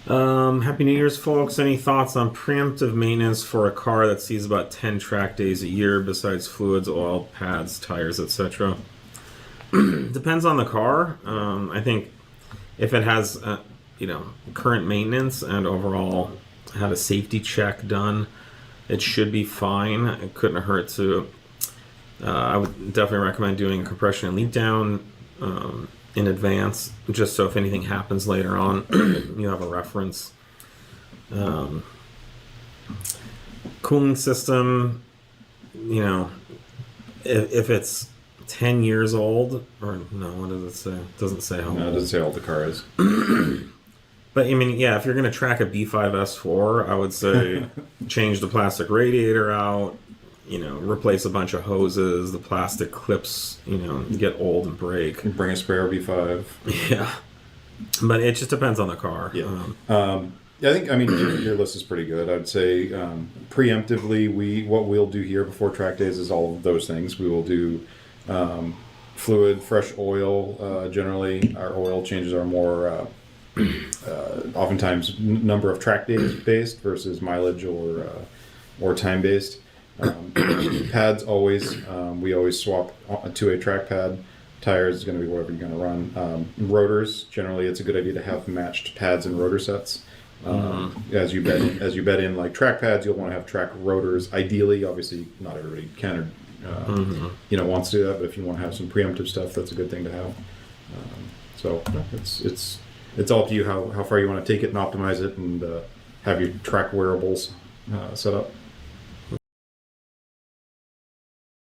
Happy New Year's, folks. Any thoughts on preemptive maintenance for a car that sees about 10 track days a year besides fluids, oil, pads, tires, etc.? Depends on the car. I think if it has, current maintenance and overall had a safety check done, it should be fine. It couldn't hurt to. I would definitely recommend doing a compression and leak down in advance, just so if anything happens later on, you have a reference. Cooling system, if it's 10 years old, or no, what does it say? It doesn't say how old. No, it doesn't say how old the car is. But if you're going to track a B5S4, I would say change the plastic radiator out, replace a bunch of hoses, the plastic clips, get old and break. Bring a spare B5. Yeah. But it just depends on the car. Yeah. I think, your list is pretty good. I'd say preemptively, what we'll do here before track days is all of those things. We will do fluid, fresh oil. Generally, our oil changes are more oftentimes number of track days based versus mileage or time based. Pads always, we always swap to a track pad. Tires is going to be whatever you're going to run. Rotors, generally, it's a good idea to have matched pads and rotor sets. As you bed in like track pads, you'll want to have track rotors. Ideally, obviously, not everybody can or wants to do that. But if you want to have some preemptive stuff, that's a good thing to have. So it's all up to you how far you want to take it and optimize it, and have your track wearables set up.